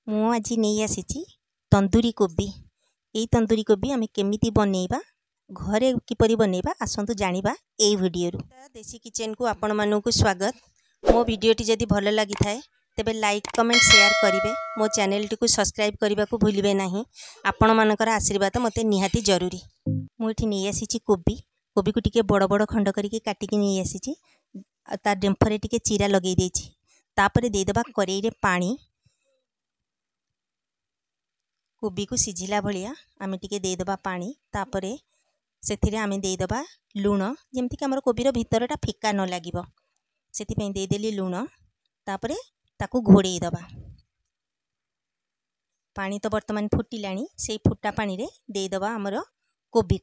ମୁଁ ଆଜି ନେଇ ଆସିଛି ତନ୍ଦୁରୀ କୋବି। ଏଇ ତନ୍ଦୁରୀ କୋବି ଆମେ କେମିତି ବନେଇବା, ଘରେ କିପରି ବନେଇବା ଆସନ୍ତୁ ଜାଣିବା ଏଇ ଭିଡ଼ିଓରୁ। ଦେଶୀ କିଚେନକୁ ଆପଣମାନଙ୍କୁ ସ୍ୱାଗତ। ମୋ ଭିଡ଼ିଓଟି ଯଦି ଭଲ ଲାଗିଥାଏ ତେବେ ଲାଇକ୍ କମେଣ୍ଟ ସେୟାର କରିବେ। ମୋ ଚ୍ୟାନେଲଟିକୁ ସବସ୍କ୍ରାଇବ୍ କରିବାକୁ ଭୁଲିବେ ନାହିଁ। ଆପଣମାନଙ୍କର ଆଶୀର୍ବାଦ ମୋତେ ନିହାତି ଜରୁରୀ। ମୁଁ ଏଠି ନେଇ ଆସିଛି କୋବିକୁ ଟିକେ ବଡ଼ ବଡ଼ ଖଣ୍ଡ କରିକି କାଟିକି ନେଇ ଆସିଛି। ତା ଡେମ୍ଫରେ ଟିକେ ଚିରା ଲଗାଇ ଦେଇଛି। ତାପରେ ଦେଇଦେବା କରେଇରେ ପାଣି। କୋବିକୁ ସିଝିଲା ଭଳିଆ ଆମେ ଟିକେ ଦେଇଦେବା ପାଣି। ତାପରେ ସେଥିରେ ଆମେ ଦେଇଦେବା ଲୁଣ, ଯେମିତିକି ଆମର କୋବିର ଭିତରଟା ଫିକା ନ ଲାଗିବ, ସେଥିପାଇଁ ଦେଇଦେଲି ଲୁଣ। ତାପରେ ତାକୁ ଘୋଡ଼େଇ ଦେବା। ପାଣି ତ ବର୍ତ୍ତମାନ ଫୁଟିଲାଣି। ସେଇ ଫୁଟା ପାଣିରେ ଦେଇଦେବା ଆମର କୋବି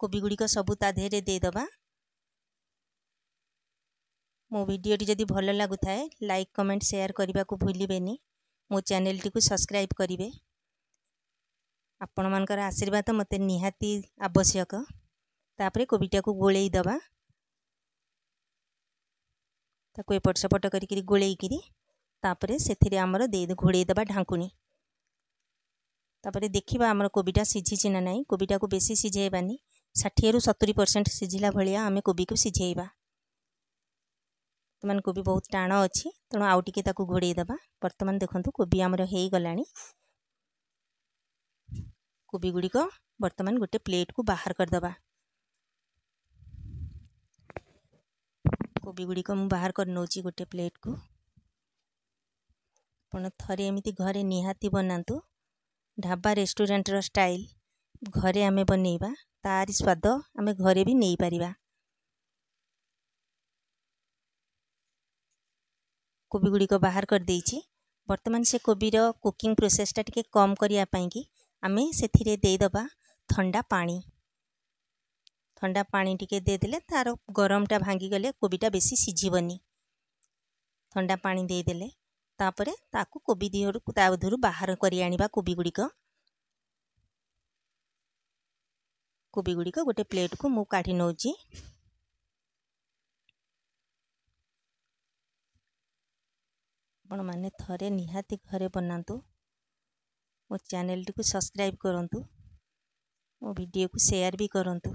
ଗୁଡ଼ିକ ସବୁ ତା ଦେହରେ ଦେଇଦେବା। ମୋ ଭିଡ଼ିଓଟି ଯଦି ଭଲ ଲାଗୁଥାଏ ଲାଇକ୍ କମେଣ୍ଟ ସେୟାର କରିବାକୁ ଭୁଲିବେନି। ମୋ ଚ୍ୟାନେଲଟିକୁ ସବସ୍କ୍ରାଇବ୍ କରିବେ। ଆପଣମାନଙ୍କର ଆଶୀର୍ବାଦ ମୋତେ ନିହାତି ଆବଶ୍ୟକ। ତାପରେ କୋବିଟାକୁ ଗୋଳେଇ ଦେବା। ତାକୁ ଏପଟ ସେପଟ କରିକିରି ଗୋଳେଇକିରି ତାପରେ ସେଥିରେ ଆମର ଘୋଡ଼େଇ ଦେବା ଢାଙ୍କୁଣୀ। ତାପରେ ଦେଖିବା ଆମର କୋବିଟା ସିଝିଛି ନା ନାହିଁ। କୋବିଟାକୁ ବେଶୀ ସିଝେଇବାନି, 60ରୁ 70% ସିଝିଲା ଭଳିଆ ଆମେ କୋବିକୁ ସିଝେଇବା। ବର୍ତ୍ତମାନ କୋବି ବହୁତ ଟାଣ ଅଛି, ତେଣୁ ଆଉ ଟିକେ ତାକୁ ଘୋଡ଼େଇ ଦେବା। ବର୍ତ୍ତମାନ ଦେଖନ୍ତୁ କୋବି ଆମର ହେଇଗଲାଣି। କୋବି ଗୁଡ଼ିକ ବର୍ତ୍ତମାନ ଗୋଟେ ପ୍ଲେଟକୁ ବାହାର କରିଦେବା। କୋବି ଗୁଡ଼ିକ ମୁଁ ବାହାର କରିନେଉଛି ଗୋଟେ ପ୍ଲେଟକୁ। ଆପଣ ଥରେ ଏମିତି ଘରେ ନିହାତି ବନାନ୍ତୁ। ଢାବା ରେଷ୍ଟୁରାଣ୍ଟର ଷ୍ଟାଇଲ୍ ଘରେ ଆମେ ବନେଇବା, ତାରି ସ୍ୱାଦ ଆମେ ଘରେ ବି ନେଇପାରିବା। କୋବି ଗୁଡ଼ିକ ବାହାର କରିଦେଇଛି। ବର୍ତ୍ତମାନ ସେ କୋବିର କୁକିଂ ପ୍ରୋସେସଟା ଟିକେ କମ୍ କରିବା ପାଇଁକି ଆମେ ସେଥିରେ ଦେଇଦେବା ଥଣ୍ଡା ପାଣି। ଥଣ୍ଡା ପାଣି ଟିକେ ଦେଇଦେଲେ ତାର ଗରମଟା ଭାଙ୍ଗିଗଲେ କୋବିଟା ବେଶୀ ସିଝିବନି। ଥଣ୍ଡା ପାଣି ଦେଇଦେଲେ ତାପରେ ତାକୁ କୋବି ତା ଦେହରୁ ବାହାର କରି ଆଣିବା। କୋବି ଗୁଡ଼ିକ ଗୋଟେ ପ୍ଲେଟକୁ ମୁଁ କାଢ଼ି ନେଉଛି। ଆପଣମାନେ ଥରେ ନିହାତି ଘରେ ବନାନ୍ତୁ। ମୋ ଚ୍ୟାନେଲଟିକୁ ସବସ୍କ୍ରାଇବ୍ କରନ୍ତୁ। ମୋ ଭିଡ଼ିଓକୁ ସେୟାର ବି କରନ୍ତୁ।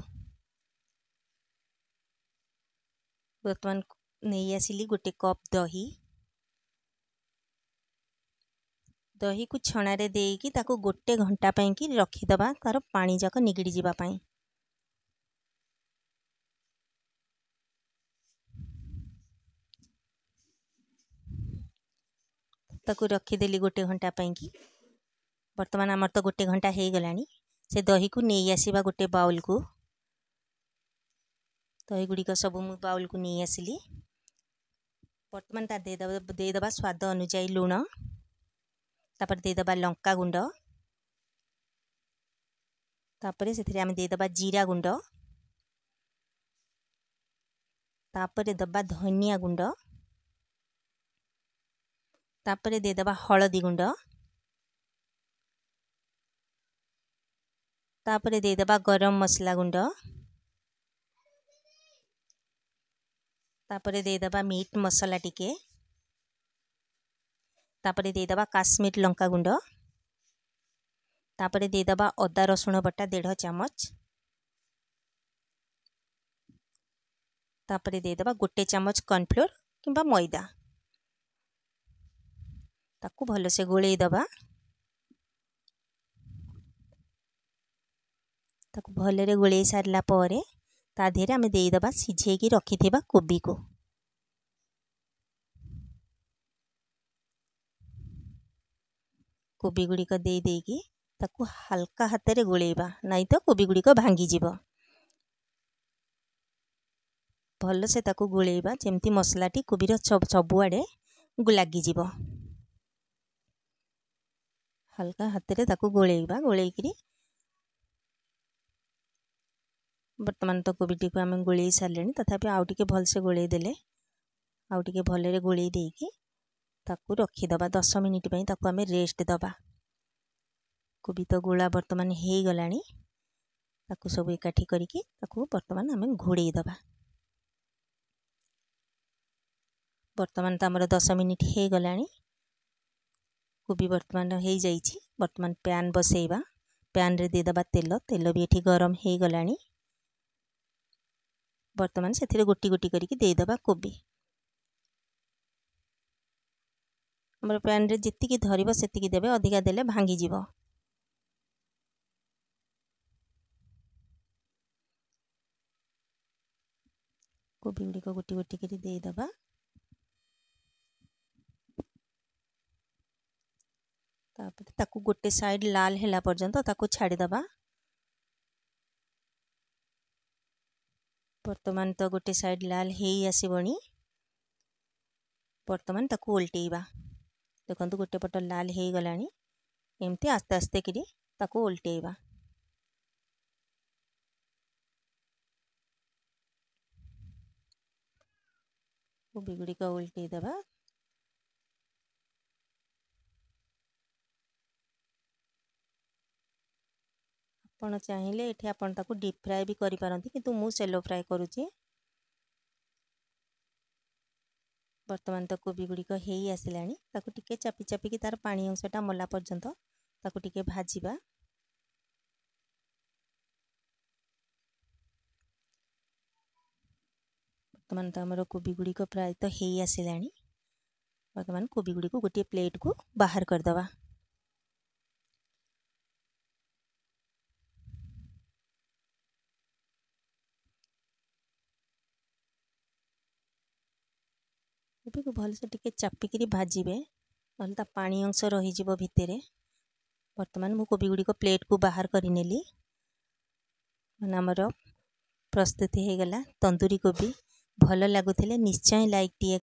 ବର୍ତ୍ତମାନ ନେଇ ଆସିଲି ଗୋଟେ କପ୍ ଦହି। ଦହିକୁ ଛଣାରେ ଦେଇକି ତାକୁ ଗୋଟେ ଘଣ୍ଟା ପାଇଁକି ରଖିଦେବା, ତାର ପାଣି ଯାକ ନିଗିଡ଼ି ଯିବା ପାଇଁ। ତାକୁ ରଖିଦେଲି ଗୋଟେ ଘଣ୍ଟା ପାଇଁକି। ବର୍ତ୍ତମାନ ଆମର ତ ଗୋଟେ ଘଣ୍ଟା ହେଇଗଲାଣି। ସେ ଦହିକୁ ନେଇ ଆସିବା ଗୋଟେ ବାଉଲକୁ। ଦହି ଗୁଡ଼ିକ ସବୁ ମୁଁ ବାଉଲକୁ ନେଇ ଆସିଲି। ବର୍ତ୍ତମାନ ତା ଦେଇଦେବା ସ୍ୱାଦ ଅନୁଯାୟୀ ଲୁଣ। ତାପରେ ଦେଇଦେବା ଲଙ୍କା ଗୁଣ୍ଡ। ତାପରେ ସେଥିରେ ଆମେ ଦେଇଦେବା ଜିରା ଗୁଣ୍ଡ। ତାପରେ ଦେବା ଧନିଆ ଗୁଣ୍ଡ। ତାପରେ ଦେଇଦେବା ହଳଦୀ ଗୁଣ୍ଡ। ତାପରେ ଦେଇଦେବା ଗରମ ମସଲା ଗୁଣ୍ଡ। ତାପରେ ଦେଇଦେବା ମିଟ୍ ମସଲା ଟିକେ। ତାପରେ ଦେଇଦେବା କାଶ୍ମୀର ଲଙ୍କା ଗୁଣ୍ଡ। ତାପରେ ଦେଇଦେବା ଅଦା ରସୁଣ ବଟା 1.5 ଚାମଚ। ତାପରେ ଦେଇଦେବା 1 ଚାମଚ କର୍ଣ୍ଣଫ୍ଲୋର କିମ୍ବା ମଇଦା। ତାକୁ ଭଲସେ ଗୋଳେଇ ଦେବା। ତାକୁ ଭଲରେ ଗୋଳେଇ ସାରିଲା ପରେ ତା ଦେହରେ ଆମେ ଦେଇଦେବା ସିଝେଇକି ରଖିଥିବା କୋବିକୁ। କୋବି ଗୁଡ଼ିକ ଦେଇକି ତାକୁ ହାଲକା ହାତରେ ଗୋଳେଇବା, ନାଇଁ ତ କୋବି ଗୁଡ଼ିକ ଭାଙ୍ଗିଯିବ। ଭଲସେ ତାକୁ ଗୋଳେଇବା ଯେମିତି ମସଲାଟି କୋବିର ସବୁଆଡ଼େ ଲାଗିଯିବ। ହାଲକା ହାତରେ ତାକୁ ଗୋଳେଇବା। ଗୋଳେଇକିରି ବର୍ତ୍ତମାନ ତ କୋବିଟିକୁ ଆମେ ଗୋଳେଇ ସାରିଲେଣି, ତଥାପି ଆଉ ଟିକେ ଭଲସେ ଗୋଳେଇ ଦେଲେ, ଆଉ ଟିକେ ଭଲରେ ଗୋଳେଇ ଦେଇକି ତାକୁ ରଖିଦେବା। 10 ମିନିଟ୍ ପାଇଁ ତାକୁ ଆମେ ରେଷ୍ଟ ଦେବା। କୋବି ତ ଗୋଳା ବର୍ତ୍ତମାନ ହେଇଗଲାଣି। ତାକୁ ସବୁ ଏକାଠି କରିକି ତାକୁ ବର୍ତ୍ତମାନ ଆମେ ଘୋଡ଼େଇ ଦେବା। ବର୍ତ୍ତମାନ ତ ଆମର 10 ମିନିଟ୍ ହେଇଗଲାଣି। कोबी वर्तमान हो जाइए। वर्तमान पैन बसैबा, पैन रे देदेबा तेल, तेल भी ये गरम हो गलानी। वर्तमान से गोटी गोटी करके देदेबा कोबी। हमर पैन रे जितकी धरिबो सेतिकी देबे, अधिका देले भांगी जीवो। कोबी गुड़ी को गोटी गोटी करी देदेबा। तापर ताकू गोटे साइड लाल हैला पर्यंत ताकू छाड़ी दबा। वर्तमान तो गोटे साइड लाल हेई आसीबणी। वर्तमान ताकू उल्टेइबा। देखंतु गोटे पट लाल हेई गलानी। एमती आस्ते आस्ते करी ताकू उल्टेइबा। कोबी गुड़ी को उल्टेइ दबा। आपण चाहिए ये आपण ताकू डीप फ्राए भी करि पारंती, किंतु मु सेलो फ्राए करूची। वर्तमान तो कोबी गुड़ी को हेई आसिलानी। ताकू टिके चापी चापी की तार पानी अंशटा मला पर्यंत ताकू टिके भाजीबा। वर्तमान तो हमर कोबी गुड़ी को प्राय तो हेई आसिलानी। वर्तमान कोबी गुड़ी को गोटे प्लेट को बाहर कर दबा। कोबी को भल से टिके चापिकी भाजीबे, नहले ता पानी अंश रही जीवो भितरे। वर्तमान मु कोबी गुड़ी को प्लेट को बाहर करि नेली। हमर प्रस्तुति हो गला तंदूरी कोबी। भल लागुथिले निश्चय लाइक टिए